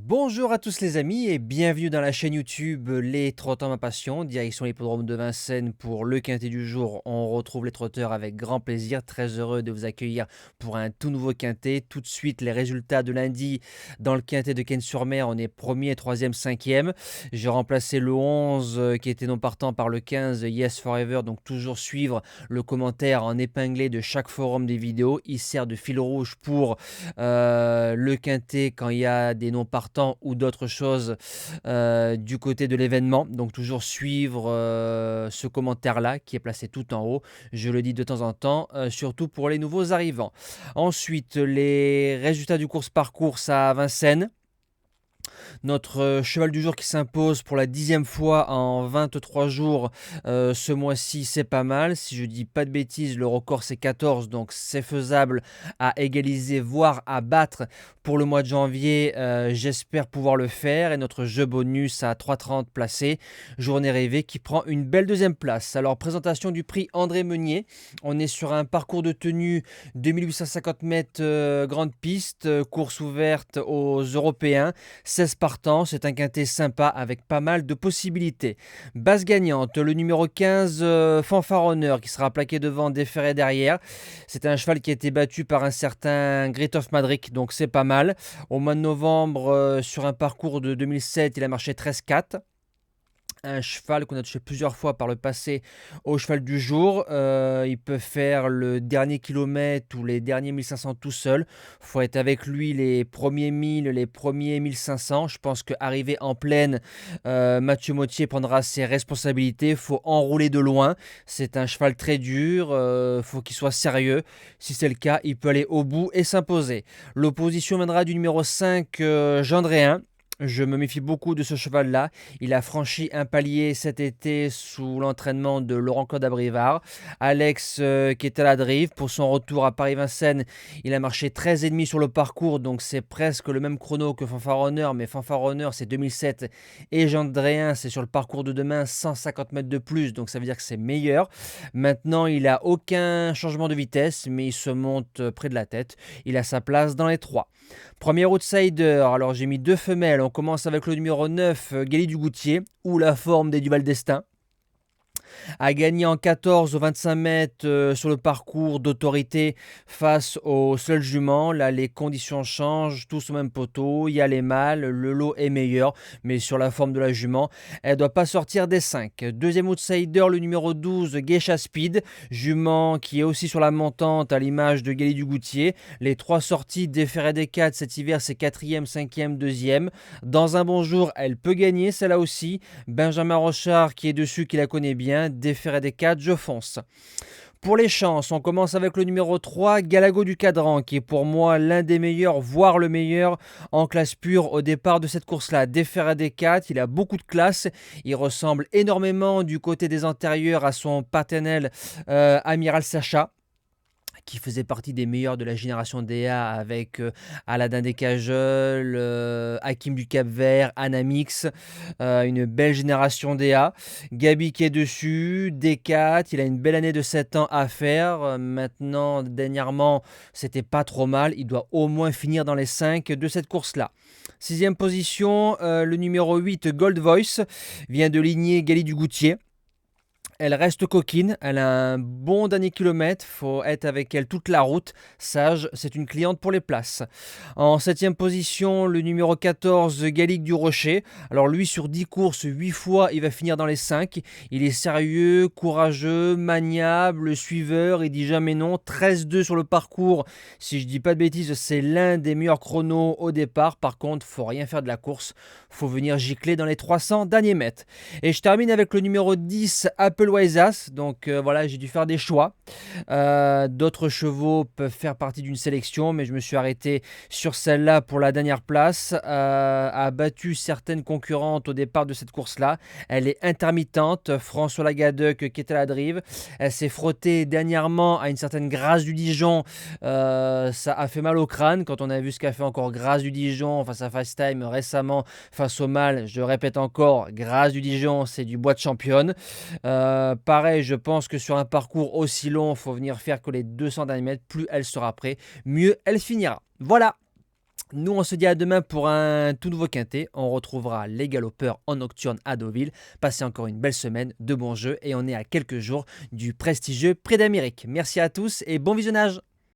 Bonjour à tous les amis et bienvenue dans la chaîne YouTube Les Trotteurs Ma Passion, direction l'hippodrome de Vincennes pour le quintet du jour. On retrouve les trotteurs avec grand plaisir, très heureux de vous accueillir pour un tout nouveau quintet. Tout de suite les résultats de lundi dans le quintet de Cannes-sur-Mer, on est premier, troisième, cinquième. J'ai remplacé le 11 qui était non partant par le 15 Yes Forever, donc toujours suivre le commentaire en épinglé de chaque forum des vidéos. Il sert de fil rouge pour le quintet quand il y a des non partants ou d'autres choses du côté de l'événement. Donc toujours suivre ce commentaire-là qui est placé tout en haut. Je le dis de temps en temps, surtout pour les nouveaux arrivants. Ensuite, les résultats du course-par-course à Vincennes. Notre cheval du jour qui s'impose pour la 10e fois en 23 jours ce mois-ci, c'est pas mal. Si je dis pas de bêtises, le record c'est 14, donc c'est faisable à égaliser, voire à battre pour le mois de janvier. J'espère pouvoir le faire. Et notre jeu bonus à 3,30 placé, journée rêvée, qui prend une belle deuxième place. Alors, présentation du prix André Meunier. On est sur un parcours de tenue 2850 mètres grande piste, course ouverte aux Européens. 16 partants, c'est un quintet sympa avec pas mal de possibilités. Base gagnante, le numéro 15, Fanfaronneur, qui sera plaqué devant, déféré derrière. C'est un cheval qui a été battu par un certain Great Madrid, donc c'est pas mal. Au mois de novembre, sur un parcours de 2007, il a marché 13-4. Un cheval qu'on a touché plusieurs fois par le passé au cheval du jour. Il peut faire le dernier kilomètre ou les derniers 1500 tout seul. Il faut être avec lui les premiers 1000, les premiers 1500. Je pense qu'arrivé en pleine, Mathieu Mottier prendra ses responsabilités. Il faut enrouler de loin. C'est un cheval très dur. Faut qu'il soit sérieux. Si c'est le cas, il peut aller au bout et s'imposer. L'opposition viendra du numéro 5, Gendréen. Je me méfie beaucoup de ce cheval-là. Il a franchi un palier cet été sous l'entraînement de Laurent-Claude Abrivard. Alex qui est à la drive. Pour son retour à Paris-Vincennes, il a marché 13,5 sur le parcours, donc c'est presque le même chrono que Fanfaronneur, mais Fanfaronneur c'est 2007 et Gendréen c'est sur le parcours de demain 150 mètres de plus, donc ça veut dire que c'est meilleur. Maintenant, il n'a aucun changement de vitesse, mais il se monte près de la tête. Il a sa place dans les trois. Premier outsider, alors j'ai mis deux femelles. On commence avec le numéro 9, Gali du Goutier, ou la forme des Duval d'Estaing. A gagné en 14 au 25 mètres sur le parcours d'autorité face au seul jument. Là, les conditions changent, tous au même poteau. Il y a les mâles, le lot est meilleur, mais sur la forme de la jument, elle ne doit pas sortir des 5. Deuxième outsider, le numéro 12, Geisha Speed, jument qui est aussi sur la montante à l'image de Gali du Goutier. Les trois sorties déférées des 4 cet hiver, c'est 4e, 5e, 2e. Dans un bon jour, elle peut gagner, celle-là aussi. Benjamin Rochard qui est dessus, qui la connaît bien. Déféré des 4, je fonce. Pour les chances, on commence avec le numéro 3, Galago du Cadran, qui est pour moi l'un des meilleurs, voire le meilleur en classe pure au départ de cette course-là. Déféré des 4, il a beaucoup de classe, il ressemble énormément du côté des antérieurs à son paternel Amiral Sacha, qui faisait partie des meilleurs de la génération DA avec Aladin Descajeul, Hakim du Cap-Vert, Anamix, une belle génération DA. Gabi qui est dessus, D4, il a une belle année de 7 ans à faire. Maintenant, dernièrement, c'était pas trop mal. Il doit au moins finir dans les 5 de cette course-là. Sixième position, le numéro 8, Gold Voice, vient de ligner Gali du Goutier. Elle reste coquine, elle a un bon dernier kilomètre, faut être avec elle toute la route. Sage, c'est une cliente pour les places. En 7e position, le numéro 14, Gallic du Rocher. Alors lui, sur 10 courses, 8 fois, il va finir dans les 5. Il est sérieux, courageux, maniable, suiveur, il dit jamais non. 13-2 sur le parcours, si je dis pas de bêtises, c'est l'un des meilleurs chronos au départ. Par contre, faut rien faire de la course, faut venir gicler dans les 300 derniers mètres. Et je termine avec le numéro 10, Apple Waisas. Donc voilà, j'ai dû faire des choix. D'autres chevaux peuvent faire partie d'une sélection, mais je me suis arrêté sur celle-là pour la dernière place. A battu certaines concurrentes au départ de cette course-là. Elle est intermittente. François Lagadec qui est à la drive. Elle s'est frottée dernièrement à une certaine Grâce du Dijon. Ça a fait mal au crâne quand on a vu ce qu'a fait encore Grâce du Dijon face à FaceTime récemment face au mal. Je répète encore, Grâce du Dijon, c'est du bois de championne. Pareil, je pense que sur un parcours aussi long, il faut venir faire que les 200 derniers mètres. Plus elle sera prête, mieux elle finira. Voilà. Nous, on se dit à demain pour un tout nouveau quintet. On retrouvera les galopeurs en nocturne à Deauville. Passez encore une belle semaine, de bons jeux et on est à quelques jours du prestigieux Prix d'Amérique. Merci à tous et bon visionnage.